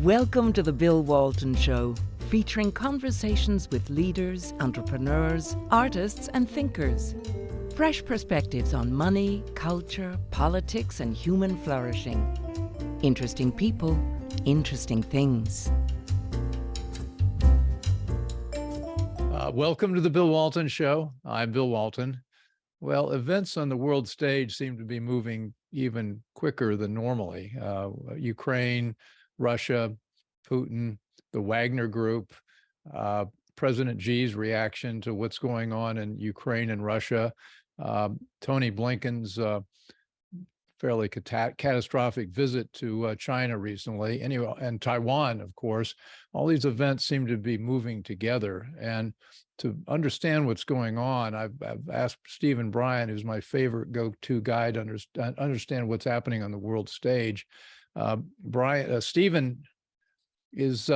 Welcome to the Bill Walton Show, featuring conversations with leaders, entrepreneurs, artists, and thinkers. Fresh perspectives on money, culture, politics, and human flourishing. Interesting people, interesting things. Welcome to the Bill Walton Show. I'm Bill Walton. Well, events on the world stage seem to be moving even quicker than normally. Ukraine, Russia, Putin, the Wagner Group, President Xi's reaction to what's going on in Ukraine and Russia, Tony Blinken's fairly catastrophic visit to China recently, anyway, and Taiwan, of course. All these events seem to be moving together. And to understand what's going on, I've asked Stephen Bryen, who's my favorite go-to guy to understand what's happening on the world stage. Stephen is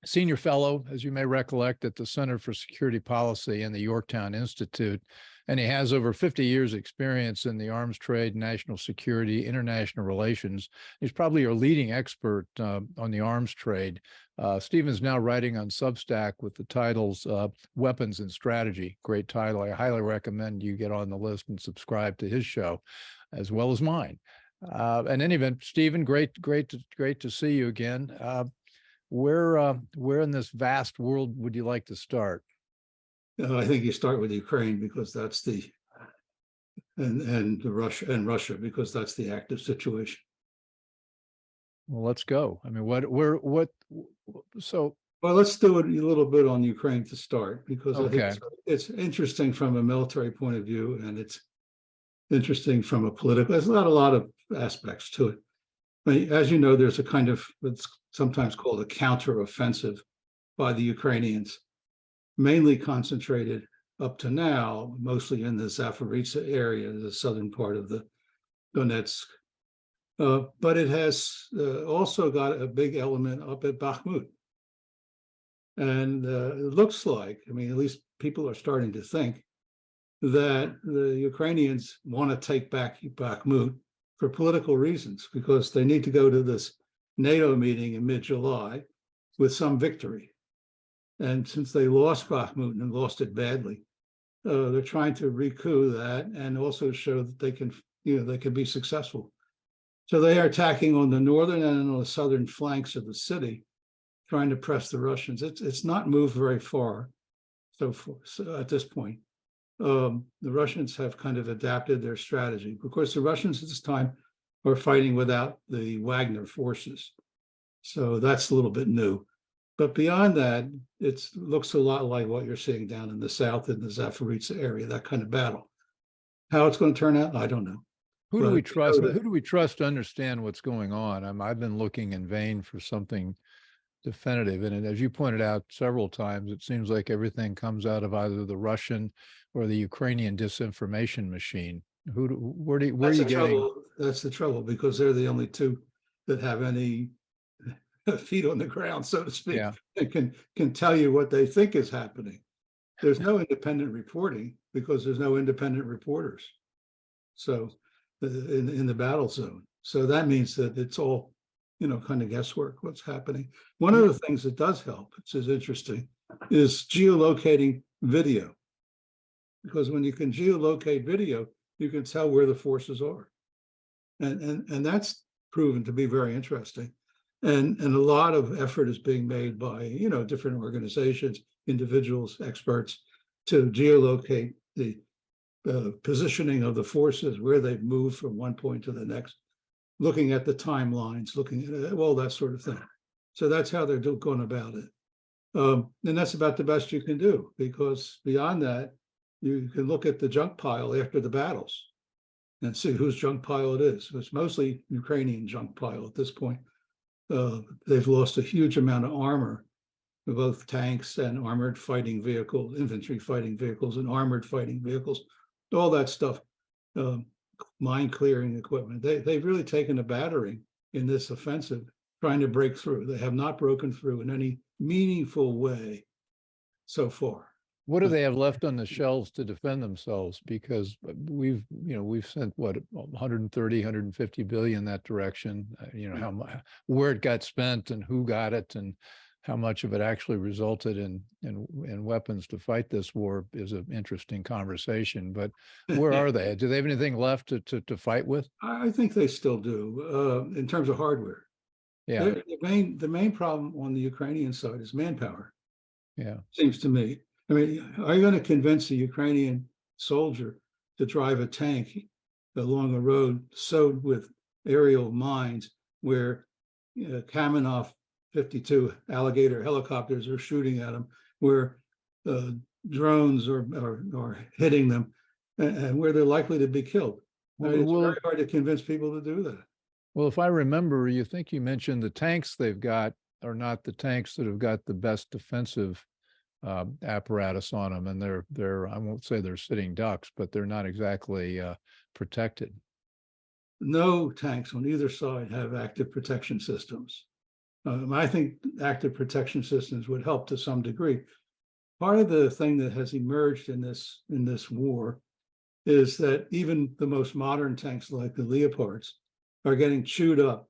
senior fellow, as you may recollect, at the Center for Security Policy in the Yorktown Institute, and he has over 50 years experience in the arms trade, national security, international relations. He's probably your leading expert on the arms trade. Stephen's now writing on Substack with the titles Weapons and Strategy. Great title. I highly recommend you get on the list and subscribe to his show, as well as mine. In any event, Stephen, great to see you again. Where in this vast world would you like to start? I think you start with Ukraine because that's the and Russia because that's the active situation. Well, let's go. I mean, so. Well, let's do it a little bit on Ukraine to start, because okay. I think it's interesting from a military point of view, and it's interesting from a political. There's not a lot of aspects to it. I mean, as you know, there's a kind of what's sometimes called a counteroffensive by the Ukrainians, mainly concentrated up to now, mostly in the Zaporizhzhia area, the southern part of the Donetsk. But it has also got a big element up at Bakhmut. And it looks like, I mean, at least people are starting to think that the Ukrainians want to take back Bakhmut for political reasons, because they need to go to this NATO meeting in mid-July with some victory. And since they lost Bakhmut and lost it badly, they're trying to recoup that and also show that they can, they can be successful. So they are attacking on the northern and on the southern flanks of the city, trying to press the Russians. It's not moved very far so at this point. The Russians have kind of adapted their strategy. Of course, the Russians at this time are fighting without the Wagner forces. So that's a little bit new. But beyond that, it looks a lot like what you're seeing down in the south in the Zaporizhzhia area, that kind of battle. How it's going to turn out, I don't know. Who do we trust? Who do we trust to understand what's going on? I've been looking in vain for something definitive. And as you pointed out several times, it seems like everything comes out of either the Russian or the Ukrainian disinformation machine. Where are you getting? That's the trouble, because they're the only two that have any feet on the ground, so to speak, and can tell you what they think is happening. There's no independent reporting because there's no independent reporters. So in the battle zone. So that means that it's all, kind of guesswork what's happening. One of the things that does help, which is interesting, is geolocating video. Because when you can geolocate video, you can tell where the forces are. And that's proven to be very interesting. And a lot of effort is being made by, different organizations, individuals, experts, to geolocate the positioning of the forces, where they've moved from one point to the next, looking at the timelines, looking at all that sort of thing. So that's how they're going about it. And that's about the best you can do, because beyond that, you can look at the junk pile after the battles and see whose junk pile it is. It's mostly Ukrainian junk pile at this point. They've lost a huge amount of armor, both tanks and armored fighting vehicles, infantry fighting vehicles and armored fighting vehicles, all that stuff, mine clearing equipment. They've really taken a battering in this offensive, trying to break through. They have not broken through in any meaningful way so far. What do they have left on the shelves to defend themselves? Because we've sent what 130, 150 billion that direction. Where it got spent and who got it and how much of it actually resulted in weapons to fight this war is an interesting conversation. But where are they? Do they have anything left to fight with? I think they still do in terms of hardware. Yeah. The main problem on the Ukrainian side is manpower. Yeah. Seems to me. I mean, are you going to convince a Ukrainian soldier to drive a tank along a road sowed with aerial mines where Kamenov 52 alligator helicopters are shooting at them, where drones are hitting them, and where they're likely to be killed? I mean, it's very hard to convince people to do that. Well, if I remember, you mentioned the tanks they've got are not the tanks that have got the best defensive apparatus on them, and they're I won't say they're sitting ducks, but they're not exactly protected. No tanks on either side have active protection systems. I think active protection systems would help to some degree. Part of the thing that has emerged in this war is that even the most modern tanks like the Leopards are getting chewed up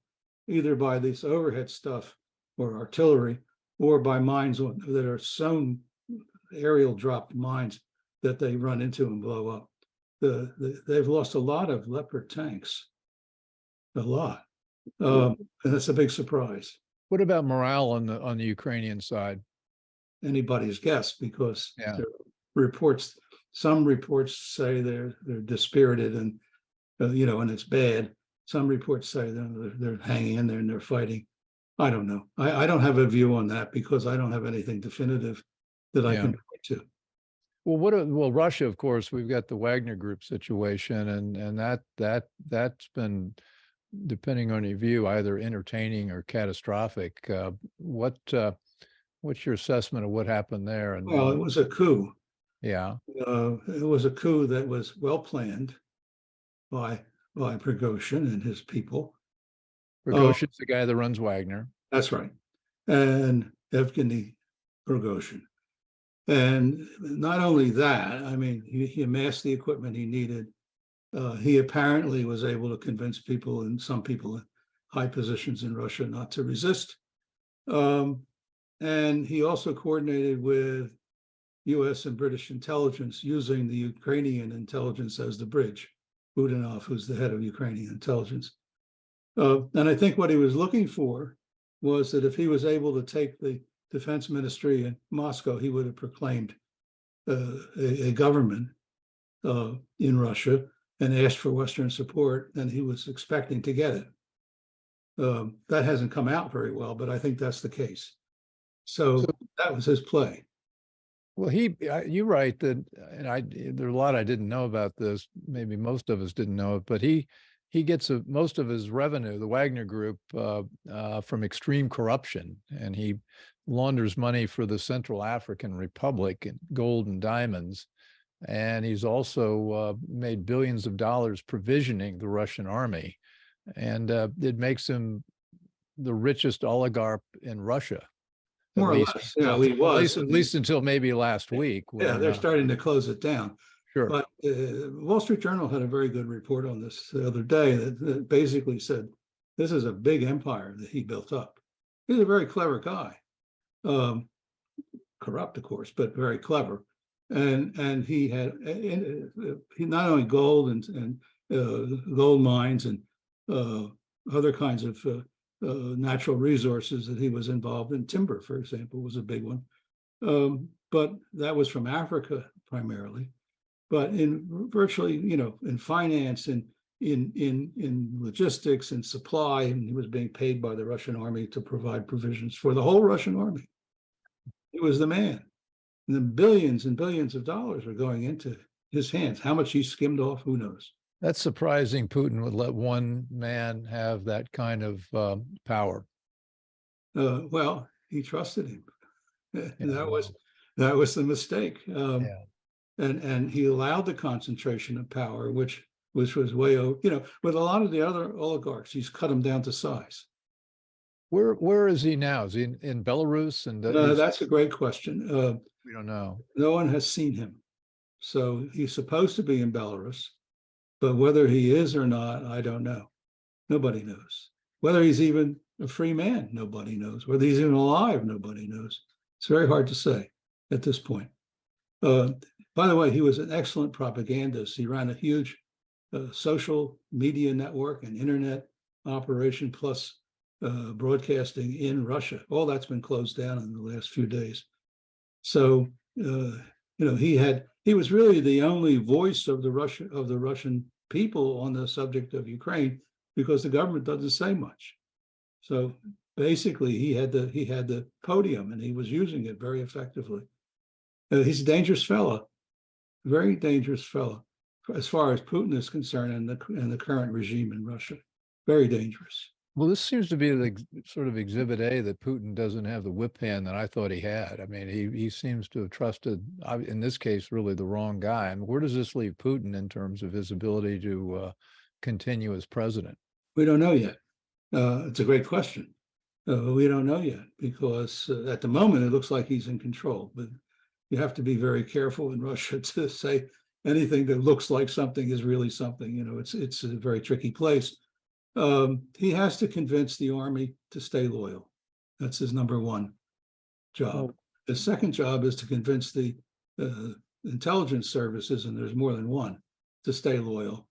either by this overhead stuff or artillery, or by mines that are sown, aerial dropped mines that they run into and blow up. They've lost a lot of Leopard tanks, a lot, and that's a big surprise. What about morale on the Ukrainian side? Anybody's guess, because some reports say they're dispirited and and it's bad. Some reports say they're hanging in there and they're fighting. I don't know. I don't have a view on that because I don't have anything definitive that I can point to. Well, Russia, of course, we've got the Wagner Group situation, and that's been, depending on your view, either entertaining or catastrophic. What's your assessment of what happened there? And well, it was a coup. Yeah, it was a coup that was well planned by Prigozhin and his people. Prigozhin's the guy that runs Wagner. That's right, and Evgeny Prigozhin. And not only that, I mean, he amassed the equipment he needed. He apparently was able to convince people, and some people in high positions in Russia, not to resist. And he also coordinated with US and British intelligence, using the Ukrainian intelligence as the bridge. Budanov, who's the head of Ukrainian intelligence. And I think what he was looking for was that if he was able to take the defense ministry in Moscow, he would have proclaimed a government in Russia and asked for Western support, and he was expecting to get it. That hasn't come out very well, but I think that's the case. So that was his play. Well, you're right that, and there are a lot I didn't know about this. Maybe most of us didn't know it, but he gets most of his revenue, the Wagner Group, from extreme corruption, and he launders money for the Central African Republic in gold and diamonds. And he's also made billions of dollars provisioning the Russian army, and it makes him the richest oligarch in Russia. More or less, yeah, he was. At least until maybe last week. Yeah, they're starting to close it down. Sure. But Wall Street Journal had a very good report on this the other day that basically said, this is a big empire that he built up. He's a very clever guy. Corrupt, of course, but very clever. And he had he not only gold and gold mines and other kinds of natural resources that he was involved in. Timber, for example, was a big one. But that was from Africa primarily. But in virtually, in finance and in logistics and supply, and he was being paid by the Russian army to provide provisions for the whole Russian army. He was the man. And then billions and billions of dollars were going into his hands. How much he skimmed off, who knows? That's surprising. Putin would let one man have that kind of power. Well, he trusted him. And that was the mistake. And he allowed the concentration of power, which was way over. With a lot of the other oligarchs, he's cut them down to size. Where is he now? Is he in Belarus? And That's a great question. we don't know. No one has seen him. So he's supposed to be in Belarus, but whether he is or not, I don't know. Nobody knows. Whether he's even a free man, nobody knows. Whether he's even alive, nobody knows. It's very hard to say at this point. By the way, he was an excellent propagandist. He ran a huge social media network and internet operation, plus broadcasting in Russia. All that's been closed down in the last few days. So he was really the only voice of the Russian people on the subject of Ukraine, because the government doesn't say much. So basically, he had the podium, and he was using it very effectively. He's a dangerous fellow, very dangerous fellow, as far as Putin is concerned, and the current regime in Russia. Very dangerous. Well, this seems to be the sort of exhibit A that Putin doesn't have the whip hand that I thought he had. I mean, he seems to have trusted, in this case, really the wrong guy. I mean, where does this leave Putin in terms of his ability to continue as president? We don't know yet. It's a great question. We don't know yet, because at the moment, it looks like he's in control. But you have to be very careful in Russia to say anything that looks like something is really something. You know, it's a very tricky place. He has to convince the army to stay loyal. That's his number one job. His second job is to convince the intelligence services, and there's more than one, to stay loyal.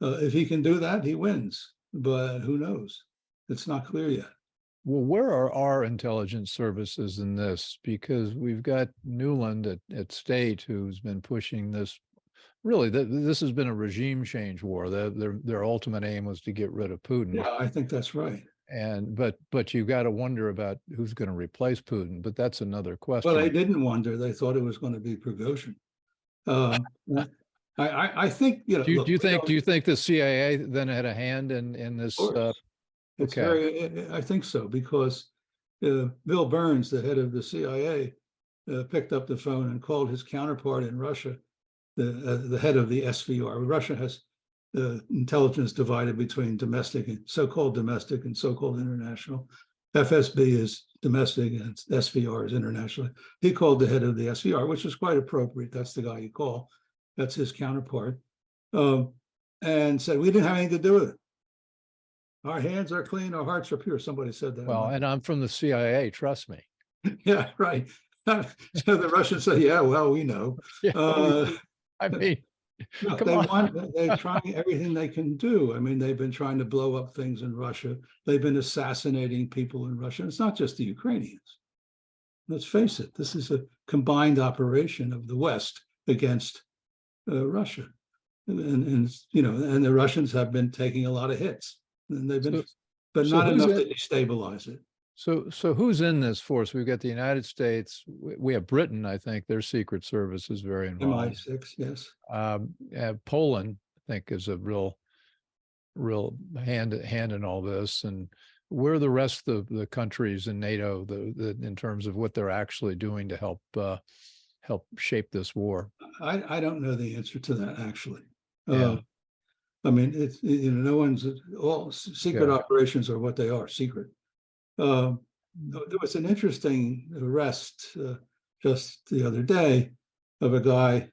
If he can do that, he wins. But who knows? It's not clear yet. Well, where are our intelligence services in this? Because we've got Newland at State, who's been pushing this. Really, this has been a regime change war. Their ultimate aim was to get rid of Putin. Yeah, I think that's right. And but you got to wonder about who's going to replace Putin. But that's another question. Well, they didn't wonder. They thought it was going to be Prigozhin. I think, you know. Do you think the CIA then had a hand in this? It's very. I think so, because Bill Burns, the head of the CIA, picked up the phone and called his counterpart in Russia, the head of the SVR. Russia has intelligence divided between domestic and so-called international. FSB is domestic and SVR is international. He called the head of the SVR, which is quite appropriate. That's the guy you call. That's his counterpart. And said, we didn't have anything to do with it. Our hands are clean, our hearts are pure. Somebody said that. Well, and I'm from the CIA, trust me. Yeah, right. So the Russians say, yeah, well, we know. Yeah, I mean, they're trying everything they can do. I mean, they've been trying to blow up things in Russia. They've been assassinating people in Russia. It's not just the Ukrainians. Let's face it, this is a combined operation of the West against Russia. And the Russians have been taking a lot of hits. And they've been, but not enough to destabilize it. So who's in this force? We've got the United States. We have Britain. I think their secret service is very involved. MI6, yes. Poland, I think, is a real hand in all this. And where are the rest of the countries in NATO in terms of what they're actually doing to help shape this war? I don't know the answer to that, actually. Yeah. I mean, it's, no one's, all secret operations are what they are, secret. There was an interesting arrest just the other day of a guy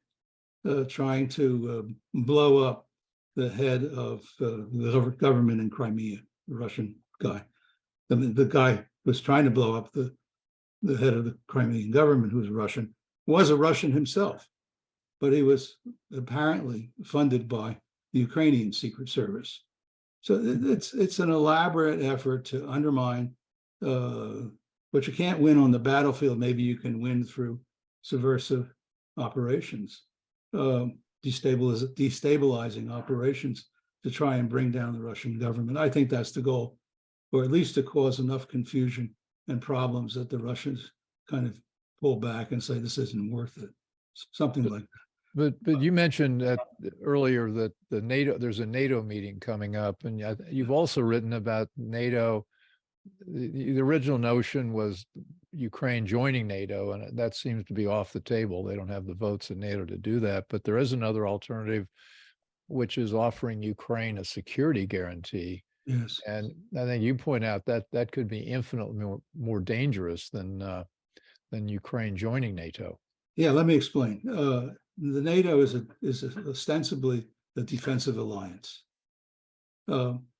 trying to blow up the head of the government in Crimea, the Russian guy. I mean, the guy was trying to blow up the head of the Crimean government, who was a Russian himself, but he was apparently funded by the Ukrainian secret service. So it's an elaborate effort to undermine, but you can't win on the battlefield. Maybe you can win through subversive operations, destabilizing operations to try and bring down the Russian government. I think that's the goal, or at least to cause enough confusion and problems that the Russians kind of pull back and say this isn't worth it, something like that. But you mentioned earlier that there's a NATO meeting coming up, and you've also written about NATO. The original notion was Ukraine joining NATO, and that seems to be off the table. They don't have the votes in NATO to do that. But there is another alternative, which is offering Ukraine a security guarantee. Yes. And I think you point out that that could be infinitely more dangerous than Ukraine joining NATO. Yeah, let me explain. The NATO is ostensibly a defensive alliance.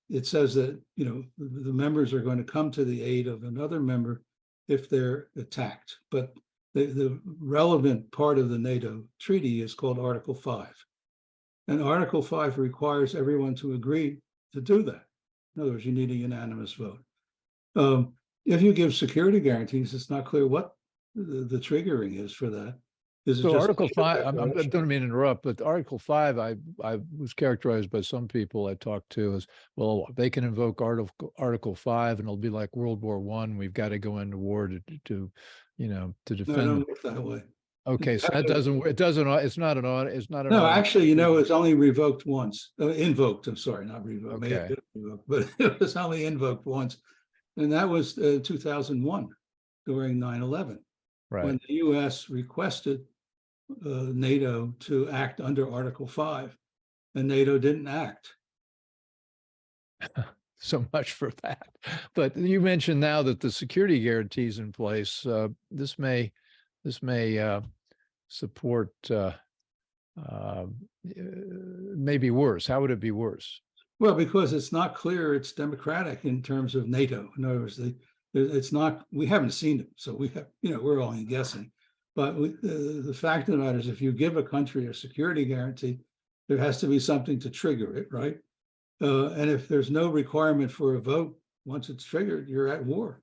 It says that, you know, the members are going to come to the aid of another member if they're attacked. But the relevant part of the NATO treaty is called Article 5. And Article 5 requires everyone to agree to do that. In other words, you need a unanimous vote. If you give security guarantees, it's not clear what the triggering is for that. Is it So just Article 5, I don't mean to interrupt, but Article 5, I was characterized by some people I talked to as, well, they can invoke Article 5 and it'll be like World War I. We've got to go into war to you know, to No, defend. don't work that way. Okay, so that doesn't, it's not an No, actually, you know, it's only revoked once, invoked, I'm sorry, not revoked. May have Okay. been revoked, but it was only invoked once. And that was 2001 during 9/11, Right. when the US requested NATO to act under Article 5, and NATO didn't act. So much for that. But you mentioned now that the security guarantees in place, this may support maybe worse. How would it be worse? Well, because it's not clear it's democratic in terms of NATO. In other words, it's not, we haven't seen it, so we have, you know, we're only guessing. But the fact of the matter is, if you give a country a security guarantee, there has to be something to trigger it, right? And if there's no requirement for a vote, once it's triggered, you're at war.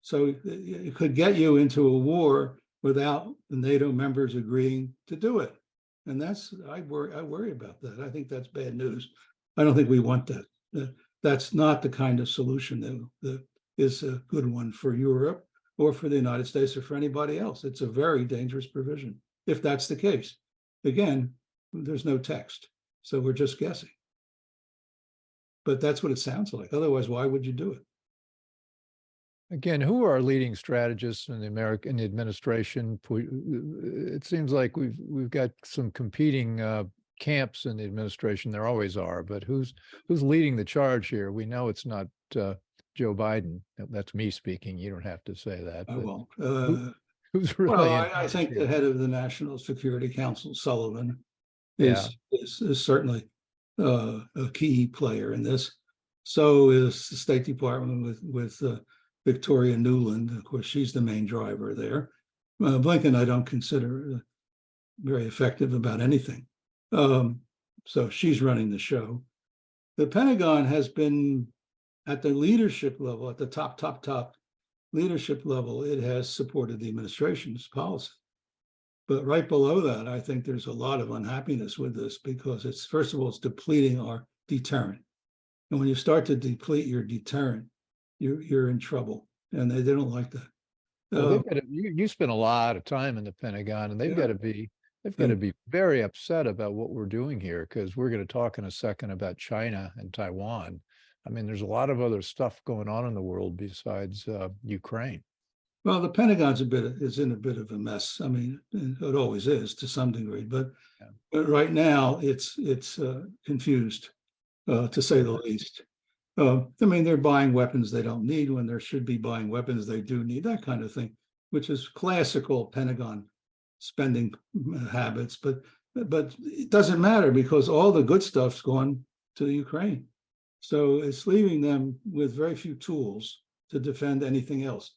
So it could get you into a war without the NATO members agreeing to do it. And that's, I worry about that. I think that's bad news. I don't think we want that. That's not the kind of solution that is a good one for Europe or for the United States or for anybody else. It's a very dangerous provision, if that's the case. Again, there's no text, so we're just guessing. But that's what it sounds like. Otherwise, why would you do it? Again, who are our leading strategists in the American administration? It seems like we've got some competing camps in the administration. There always are, but who's leading the charge here? We know it's not Joe Biden. That's me speaking. You don't have to say that. I won't. Who's really? Well, I think the head of the National Security Council, Sullivan, is certainly a key player in this. So is the State Department with Victoria Nuland. Of course, she's the main driver there. Blinken, I don't consider very effective about anything. So she's running the show. The Pentagon has been at the leadership level, at the top leadership level, it has supported the administration's policy. But right below that, I think there's a lot of unhappiness with this because it's, first of all, it's depleting our deterrent. And when you start to deplete your deterrent, you're in trouble, and they don't like that. Well, you spend a lot of time in the Pentagon, and they've got to be very upset about what we're doing here, because we're going to talk in a second about China and Taiwan. I mean, there's a lot of other stuff going on in the world besides Ukraine. Well, the Pentagon's is in a bit of a mess. I mean, it always is to some degree, but right now it's confused, to say the least. I mean, they're buying weapons they don't need when there should be buying weapons they do need, that kind of thing, which is classical Pentagon spending habits. But it doesn't matter because all the good stuff's gone to Ukraine. So it's leaving them with very few tools to defend anything else.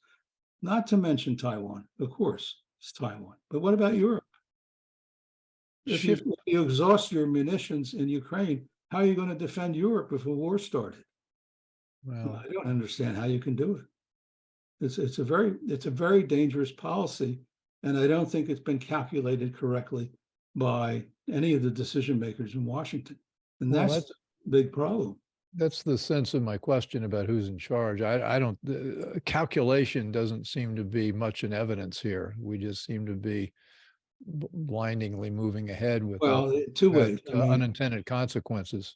Not to mention Taiwan, of course, it's Taiwan. But what about Europe? If you exhaust your munitions in Ukraine, how are you going to defend Europe if a war started? Well, I don't understand how you can do it. It's a very dangerous policy, and I don't think it's been calculated correctly by any of the decision makers in Washington. And that's a big problem. That's the sense of my question about who's in charge. I don't, calculation doesn't seem to be much in evidence here. We just seem to be blindingly moving ahead with two ways. Unintended consequences.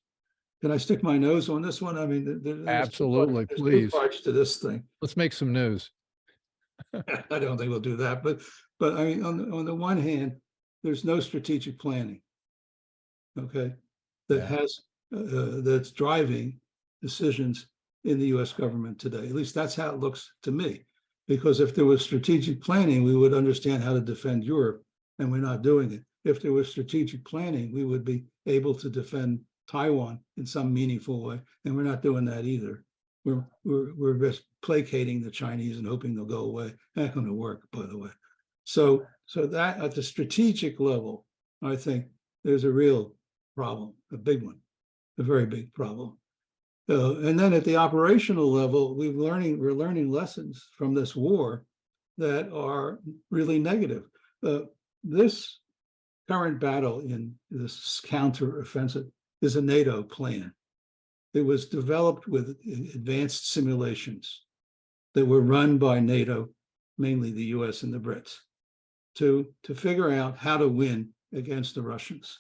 Can I stick my nose on this one? I mean, there's absolutely, please. Two parts to this thing. Let's make some news. I don't think we'll do that, but I mean, on the one hand, there's no strategic planning. Okay, that has that's driving decisions in the US government today. At least that's how it looks to me. Because if there was strategic planning, we would understand how to defend Europe, and we're not doing it. If there was strategic planning, we would be able to defend Taiwan in some meaningful way, and we're not doing that either. We're just placating the Chinese and hoping they'll go away. Not going to work, by the way. So that at the strategic level, I think there's a real problem, a big one, a very big problem. And then at the operational level, we're learning lessons from this war that are really negative. This current battle in this counteroffensive is a NATO plan. It was developed with advanced simulations that were run by NATO, mainly the US and the Brits, to figure out how to win against the Russians.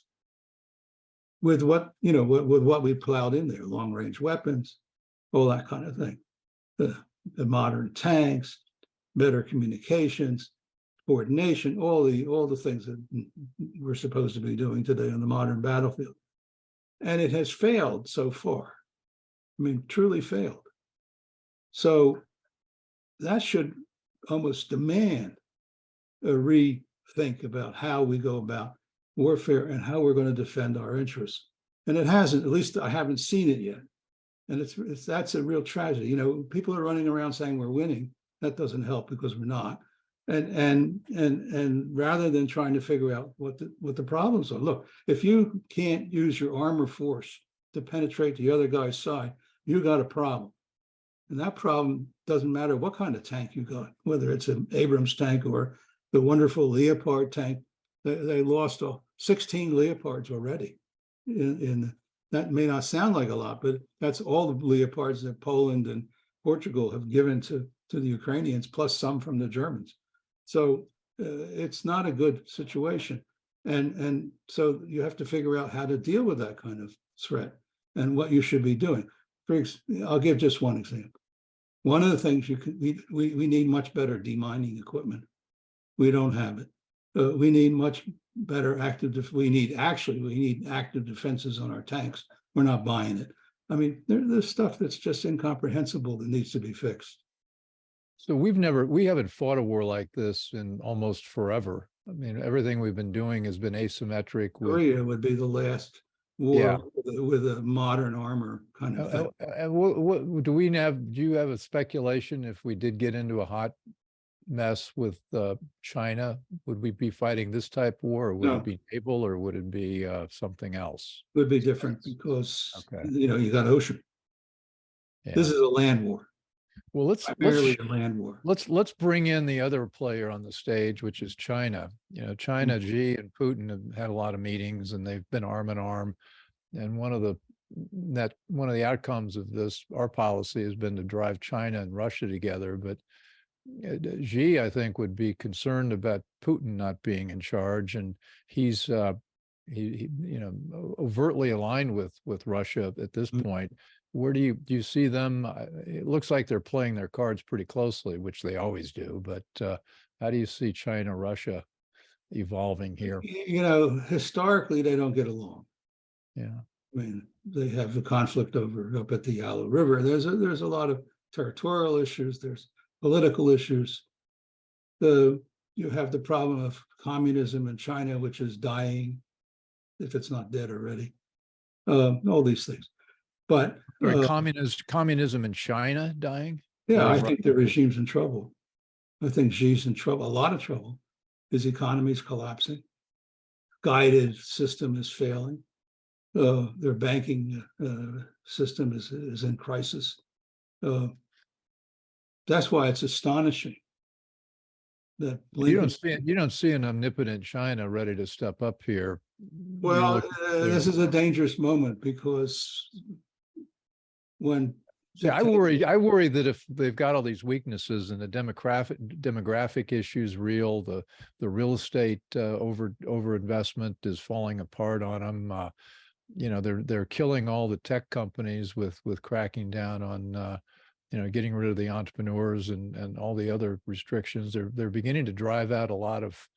With what we plowed in there, long-range weapons, all that kind of thing. The modern tanks, better communications, coordination, all the things that we're supposed to be doing today on the modern battlefield. And it has failed so far. I mean, truly failed. So that should almost demand a rethink about how we go about warfare and how we're going to defend our interests. And it hasn't, at least I haven't seen it yet. And that's a real tragedy. People are running around saying we're winning. That doesn't help because we're not. And rather than trying to figure out what the problems are. Look, if you can't use your armor force to penetrate the other guy's side, you got a problem. And that problem doesn't matter what kind of tank you got, whether it's an Abrams tank or the wonderful Leopard tank. They lost 16 Leopards already. That may not sound like a lot, but that's all the Leopards that Poland and Portugal have given to the Ukrainians, plus some from the Germans. So it's not a good situation. And so you have to figure out how to deal with that kind of threat and what you should be doing. I'll give just one example. One of the things we need much better demining equipment. We don't have it. We need much better we need active defenses on our tanks. We're not buying it. I mean, there's stuff that's just incomprehensible that needs to be fixed. So we haven't fought a war like this in almost forever. I mean, everything we've been doing has been asymmetric. Korea would be the last war with a modern armor kind of thing. What do you have a speculation if we did get into a hot mess with China, would we be fighting this type of war, or would it be naval, or would it be something else? It would be different because you got ocean. Yeah. This is a land war. Well, let's bring in the other player on the stage, which is China. China, Xi and Putin have had a lot of meetings, and they've been arm in arm. And one of the outcomes of this, our policy, has been to drive China and Russia together. But Xi, I think, would be concerned about Putin not being in charge, and he's overtly aligned with Russia at this point. Where do you see them? It looks like they're playing their cards pretty closely, which they always do. But how do you see China, Russia evolving here? Historically, they don't get along. Yeah, I mean, they have the conflict up at the Yalu River. There's a lot of territorial issues. There's political issues. You have the problem of communism in China, which is dying, if it's not dead already. All these things. But communism in China dying? Yeah, I think the regime's in trouble. I think Xi's in trouble, a lot of trouble. His economy is collapsing. Guided system is failing. Their banking system is in crisis. That's why it's astonishing that Blinken, you don't see an omnipotent China ready to step up here. Well, this is a dangerous moment because I worry that if they've got all these weaknesses and the demographic issues real, the real estate over investment is falling apart on them. They're killing all the tech companies with cracking down on getting rid of the entrepreneurs and all the other restrictions. They're beginning to drive out a lot of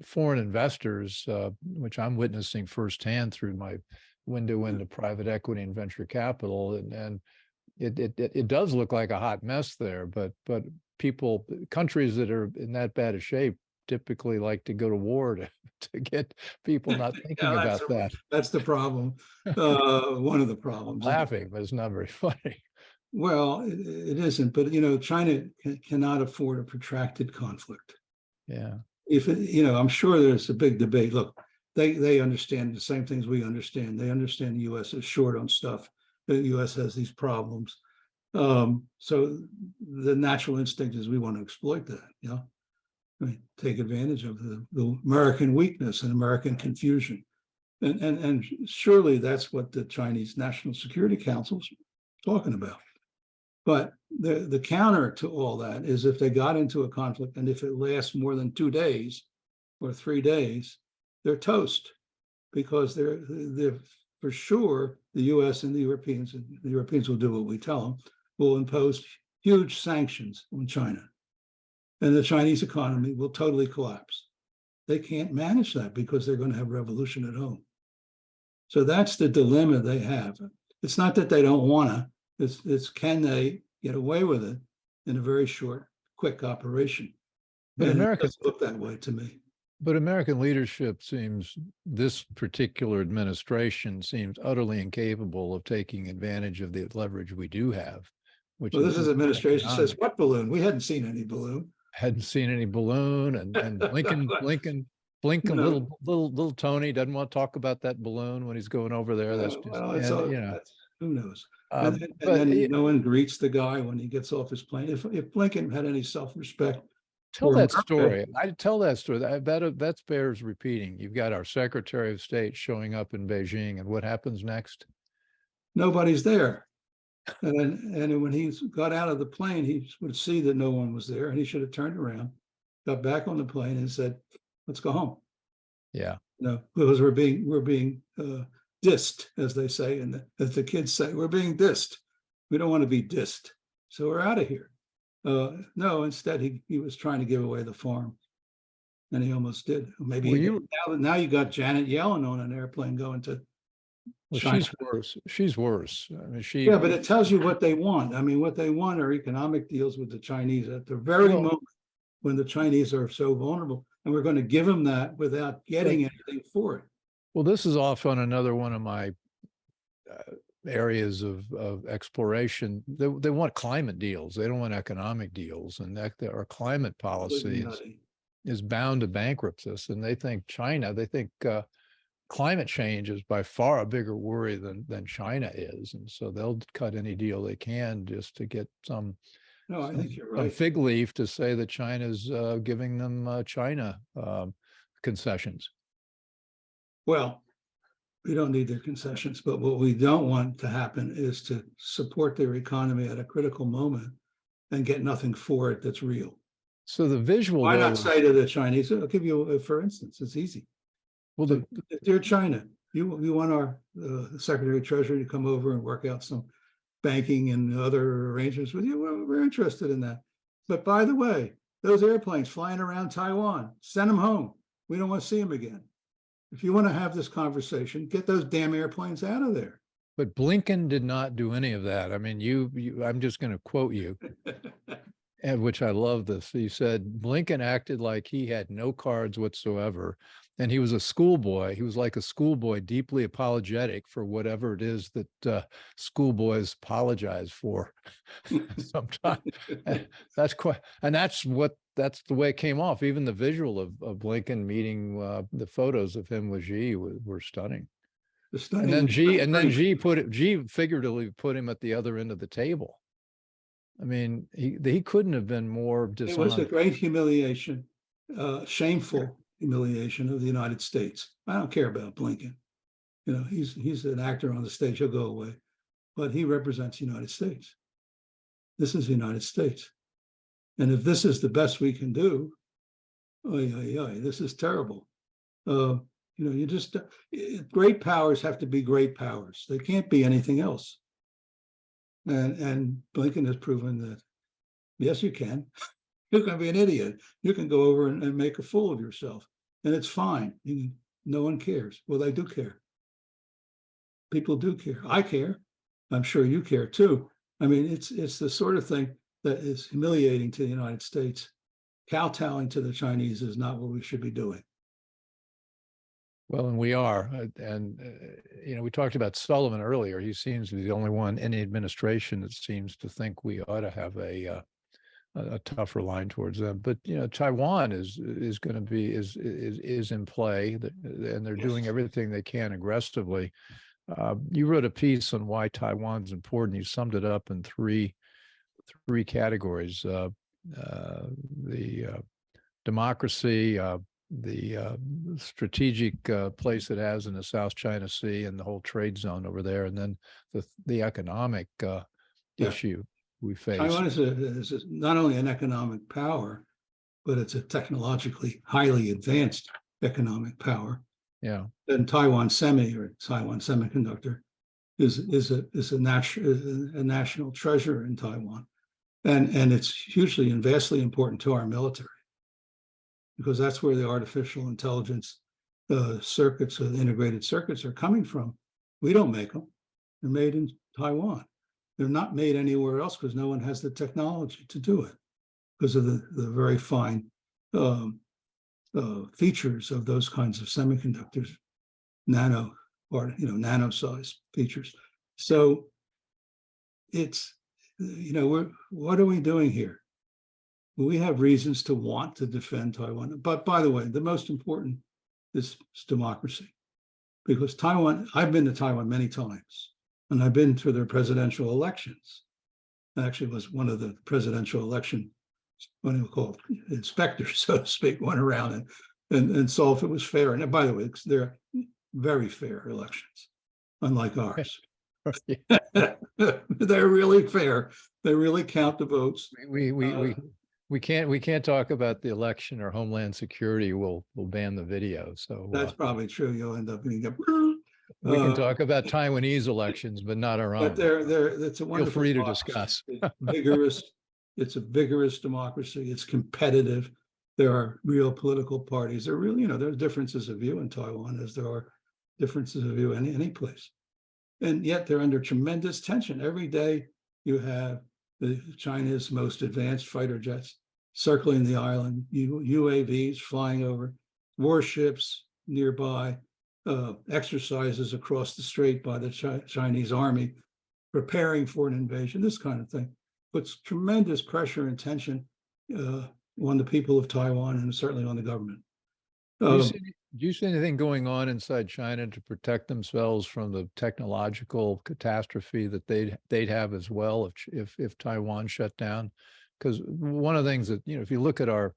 foreign investors, which I'm witnessing firsthand through my window into private equity and venture capital, and it does look like a hot mess there. But countries that are in that bad a shape typically like to go to war to get people not thinking about that. That's the problem. One of the problems. Laughing, but it's not very funny. Well, it isn't. But China cannot afford a protracted conflict. Yeah. If I'm sure there's a big debate. Look, they understand the same things we understand. They understand the U.S. is short on stuff. The U.S. has these problems. So the natural instinct is we want to exploit that. I mean, take advantage of the American weakness and American confusion. And surely that's what the Chinese National Security Council's talking about. But the counter to all that is if they got into a conflict and if it lasts more than 2 days or 3 days, they're toast, because they're for sure the U.S. and the Europeans will do what we tell them, will impose huge sanctions on China. And the Chinese economy will totally collapse. They can't manage that because they're going to have revolution at home. So that's the dilemma they have. It's not that they don't want to, it's can they get away with it in a very short, quick operation. But and America it doesn't look that way to me. But American leadership seems, this particular administration seems utterly incapable of taking advantage of the leverage we do have. Which Well, this is administration says, what balloon? We hadn't seen any balloon. Hadn't seen any balloon, and Blinken, little Tony doesn't want to talk about that balloon when he's going over there. That's just, well, who knows? And but then no one greets the guy when he gets off his plane. If Blinken had any self-respect, tell that story. I tell that story. That bears repeating. You've got our Secretary of State showing up in Beijing, and what happens next? Nobody's there. And when he got out of the plane, he would see that no one was there, and he should have turned around, got back on the plane, and said, "Let's go home." Yeah. Because we're being dissed, as they say, and as the kids say, we're being dissed. We don't want to be dissed, so we're out of here. No, instead he was trying to give away the farm, and he almost did. Maybe now you got Janet Yellen on an airplane going to China. She's worse. I mean, yeah, but it tells you what they want. I mean, what they want are economic deals with the Chinese at the very moment when the Chinese are so vulnerable, and we're going to give them that without getting anything for it. Well, this is off on another one of my areas of exploration. They want climate deals. They don't want economic deals, and that our climate policy is bound to bankrupt us. And they think climate change is by far a bigger worry than China is, and so they'll cut any deal they can just to get some. No, I think you're right. A fig leaf to say that China's giving them China concessions. Well, we don't need their concessions, but what we don't want to happen is to support their economy at a critical moment and get nothing for it that's real. So the visual. Why not say to the Chinese? I'll give you, for instance, it's easy. Well, dear China, you want our Secretary of Treasury to come over and work out some banking and other arrangements with you? Well, we're interested in that. But by the way, those airplanes flying around Taiwan, send them home. We don't want to see them again. If you want to have this conversation, get those damn airplanes out of there. But Blinken did not do any of that. I mean, I'm just going to quote you, and which I love this. He said, Blinken acted like he had no cards whatsoever. And he was a schoolboy. He was like a schoolboy, deeply apologetic for whatever it is that schoolboys apologize for sometimes. That's the way it came off. Even the visual of Blinken meeting, the photos of him with Xi were stunning. And then Xi figuratively put him at the other end of the table. I mean, he couldn't have been more dishonest. It was a great humiliation, shameful humiliation of the United States. I don't care about Blinken. He's an actor on the stage. He'll go away, but he represents the United States. This is the United States, and if this is the best we can do, this is terrible. Great powers have to be great powers. They can't be anything else. And Blinken has proven that yes, you can. You can be an idiot. You can go over and make a fool of yourself, and it's fine. No one cares. Well, they do care. people do care. I care. I'm sure you care too. I mean, it's the sort of thing that is humiliating to the United States. Kowtowing to the Chinese is not what we should be doing. Well, and we are. We talked about Sullivan earlier. He seems to be the only one in the administration that seems to think we ought to have a tougher line towards them. But Taiwan is going to be is in play, and they're doing everything they can aggressively. You wrote a piece on why Taiwan's important. You summed it up in three categories: the democracy, the strategic place it has in the South China Sea and the whole trade zone over there, and then the economic issue we face. Taiwan is not only an economic power, but it's a technologically highly advanced economic power. Yeah. And Taiwan Semiconductor is a national treasure in Taiwan, and it's hugely and vastly important to our military, because that's where the artificial intelligence circuits, the integrated circuits, are coming from. We don't make them; they're made in Taiwan. They're not made anywhere else because no one has the technology to do it, because of the very fine features of those kinds of semiconductors, nano size features. So it's, what are we doing here? We have reasons to want to defend Taiwan. But by the way, the most important is democracy, because Taiwan, I've been to Taiwan many times, and I've been to their presidential elections. I actually was one of the presidential election, what do you call it, inspectors, so to speak, went around and saw if it was fair. And by the way, they're very fair elections, unlike ours. They're really fair. They really count the votes. We can't talk about the election or Homeland Security. We'll ban the video. So that's probably true. You'll end up getting we can talk about Taiwanese elections, but not our own. But it's a wonderful. Feel free to discuss. It's vigorous. It's a vigorous democracy. It's competitive. There are real political parties. There really, there's differences of view in Taiwan, as there are differences of view any place. And yet they're under tremendous tension. Every day you have China's most advanced fighter jets circling the island, UAVs flying over, warships nearby, exercises across the strait by the Chinese army, preparing for an invasion, this kind of thing. Puts tremendous pressure and tension on the people of Taiwan, and certainly on the government. Do you see anything going on inside China to protect themselves from the technological catastrophe that they'd have as well if Taiwan shut down? Because one of the things that, if you look at our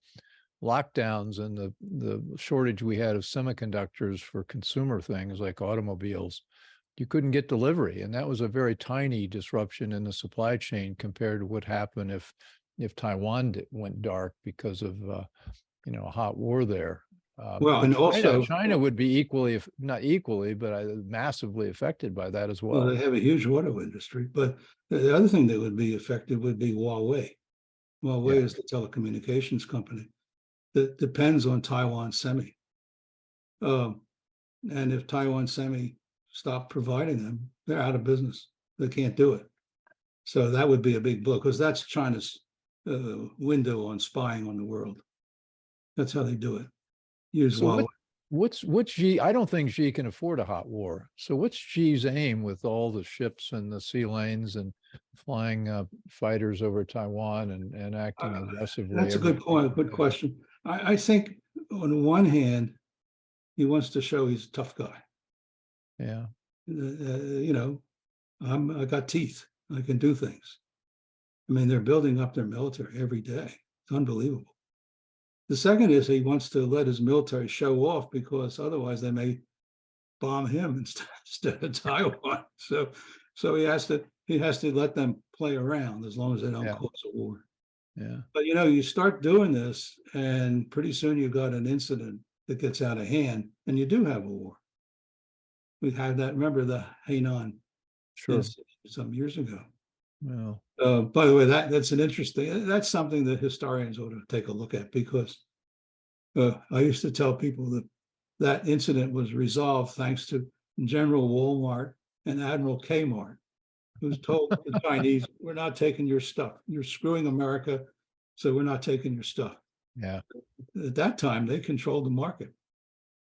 lockdowns and the shortage we had of semiconductors for consumer things like automobiles, you couldn't get delivery, and that was a very tiny disruption in the supply chain compared to what happened if Taiwan went dark because of a hot war there. Well, and also China would be equally, if not equally, but massively affected by that as well. Well, they have a huge auto industry, but the other thing that would be affected would be Huawei. Huawei is the telecommunications company that depends on Taiwan Semi. And if Taiwan Semi stop providing them, they're out of business. They can't do it. So that would be a big blow, because that's China's window on spying on the world. That's how they do it. Use Huawei. What's Xi? I don't think Xi can afford a hot war. So what's Xi's aim with all the ships and the sea lanes and flying fighters over Taiwan and acting aggressively? That's a good point. Good question. I think on one hand, he wants to show he's a tough guy. Yeah. I got teeth. I can do things. I mean, they're building up their military every day. It's unbelievable. The second is he wants to let his military show off, because otherwise they may bomb him instead of Taiwan. So he has to let them play around as long as they don't cause a war. Yeah. But you start doing this, and pretty soon you've got an incident that gets out of hand, and you do have a war. We had that. Remember the Hainan incident some years ago. Well, by the way, that's that's something that historians ought to take a look at, because I used to tell people that incident was resolved thanks to General Walmart and Admiral Kmart, who's told the Chinese, we're not taking your stuff. You're screwing America, so we're not taking your stuff. Yeah. At that time, they controlled the market.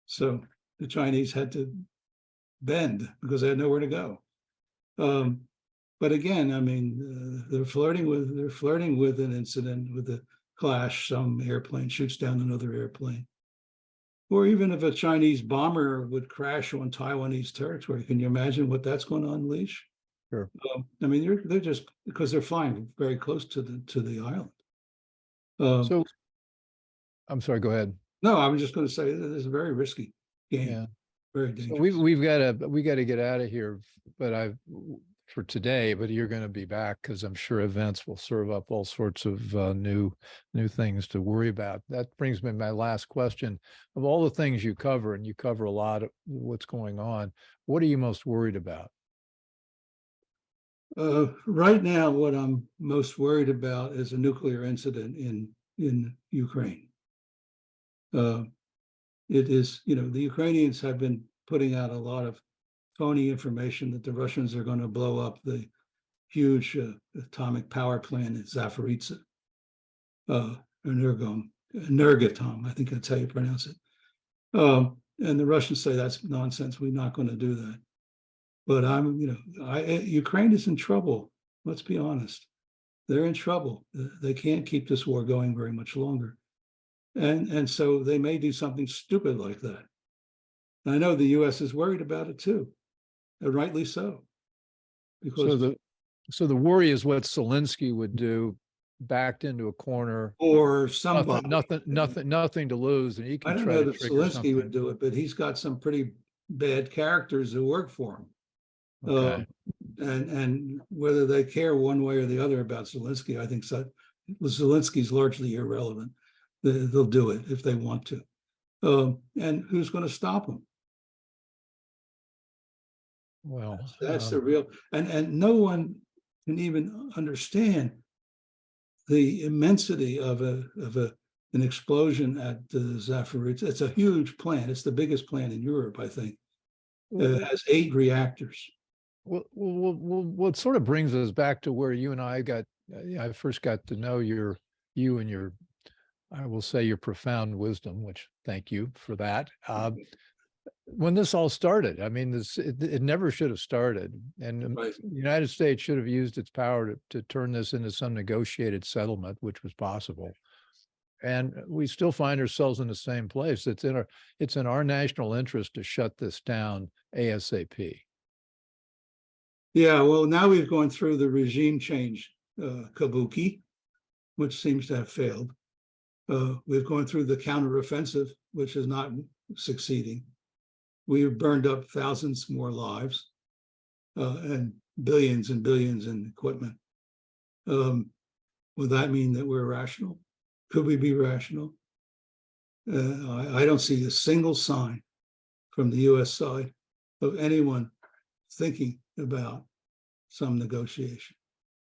So the Chinese had to bend because they had nowhere to go. But again, I mean, they're flirting with an incident, with a clash. Some airplane shoots down another airplane. Or even if a Chinese bomber would crash on Taiwanese territory, can you imagine what that's going to unleash? Sure. I mean, they're just, because they're flying very close to the island. So, I'm sorry. Go ahead. No, I was just going to say that it's a very risky game. Yeah. Very dangerous. So we got to get out of here, but for today. But you're going to be back because I'm sure events will serve up all sorts of new things to worry about. That brings me to my last question. Of all the things you cover, and you cover a lot of what's going on, what are you most worried about? Right now, what I'm most worried about is a nuclear incident in Ukraine. It is, the Ukrainians have been putting out a lot of phony information that the Russians are going to blow up the huge atomic power plant at Zaporizhzhia, Energatom, I think that's how you pronounce it. And the Russians say that's nonsense. We're not going to do that. But Ukraine is in trouble. Let's be honest. They're in trouble. They can't keep this war going very much longer. And so they may do something stupid like that. And I know the U.S. is worried about it too, and rightly so. Because so the worry is what Zelensky would do, backed into a corner, or somebody, nothing to lose, and he can. I don't know that Zelensky would do it, but he's got some pretty bad characters who work for him. Okay. And whether they care one way or the other about Zelensky, I think Zelensky's largely irrelevant. They'll do it if they want to. And who's going to stop them? Well, that's the real, and no one can even understand the immensity of an explosion at Zaporizhzhia. It's a huge plant. It's the biggest plant in Europe, I think. It has 8 reactors. Well, it sort of brings us back to where you and I first got to know you and your, I will say, your profound wisdom, which thank you for that. When this all started, I mean, it never should have started. And right. The United States should have used its power to turn this into some negotiated settlement, which was possible. And we still find ourselves in the same place. It's in our national interest to shut this down ASAP. Yeah, well, now we've gone through the regime change kabuki, which seems to have failed. We've gone through the counteroffensive, which is not succeeding. We've burned up thousands more lives and billions in equipment. Would that mean that we're rational? Could we be rational? I don't see a single sign from the U.S. side of anyone thinking about some negotiation.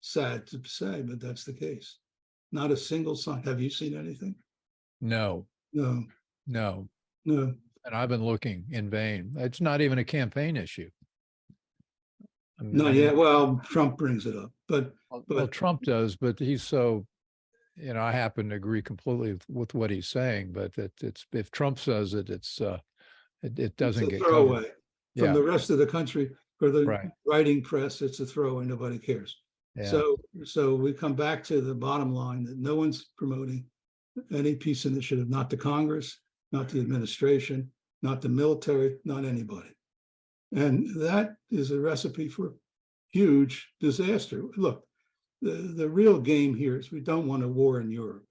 Sad to say, but that's the case. Not a single sign. Have you seen anything? No. And I've been looking in vain. It's not even a campaign issue. Not yet. Well, Trump brings it up, but Trump does, but he's so, I happen to agree completely with what he's saying, but if Trump says it, it doesn't get throwaway covered. From the rest of the country. For the right. writing press, it's a throwaway. Nobody cares. Yeah. So we come back to the bottom line that no one's promoting any peace initiative, not the Congress, not the administration, not the military, not anybody. And that is a recipe for huge disaster. Look, the real game here is we don't want a war in Europe.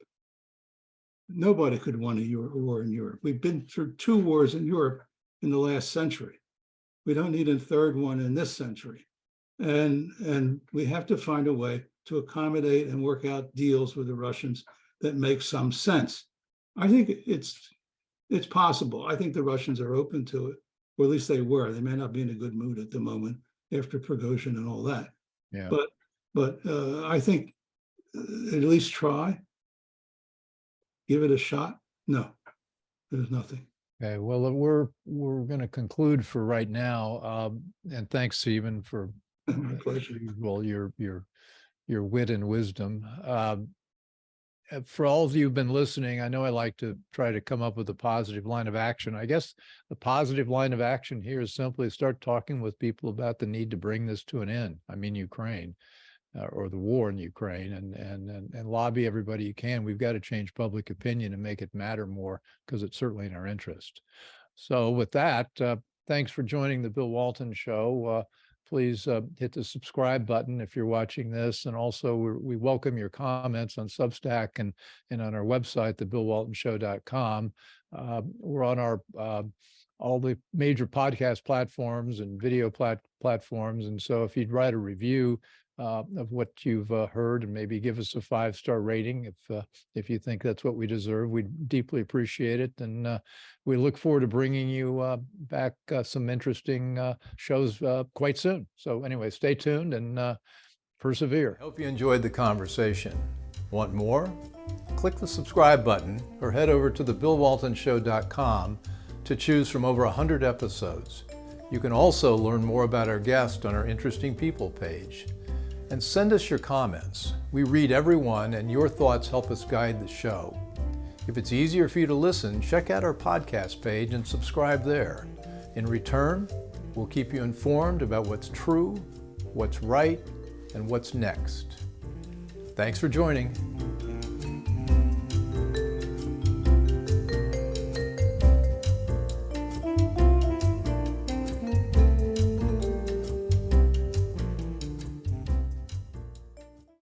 Nobody could want a war in Europe. We've been through 2 wars in Europe in the last century. We don't need a 3rd one in this century. And we have to find a way to accommodate and work out deals with the Russians that make some sense. I think it's possible. I think the Russians are open to it, or at least they were. They may not be in a good mood at the moment after Prigozhin and all that. Yeah. But I think at least try, give it a shot. No, there's nothing. Okay, well, we're going to conclude for right now. And thanks, Stephen, for My pleasure. your wit and wisdom. For all of you who've been listening, I know I like to try to come up with a positive line of action. I guess the positive line of action here is simply start talking with people about the need to bring this to an end. I mean, Ukraine, or the war in Ukraine, and lobby everybody you can. We've got to change public opinion and make it matter more, because it's certainly in our interest. So with that, thanks for joining the Bill Walton Show. Please hit the subscribe button if you're watching this. And also we welcome your comments on Substack and on our website, thebillwaltonshow.com. We're on our all the major podcast platforms and video platforms. And so if you'd write a review of what you've heard, and maybe give us a 5-star rating if you think that's what we deserve, we'd deeply appreciate it. And we look forward to bringing you back some interesting shows quite soon. So anyway, stay tuned and persevere. I hope you enjoyed the conversation. Want more? Click the subscribe button or head over to thebillwaltonshow.com to choose from over 100 episodes. You can also learn more about our guest on our Interesting People page. And send us your comments. We read every one, and your thoughts help us guide the show. If it's easier for you to listen, check out our podcast page and subscribe there. In return, we'll keep you informed about what's true, what's right, and what's next. Thanks for joining.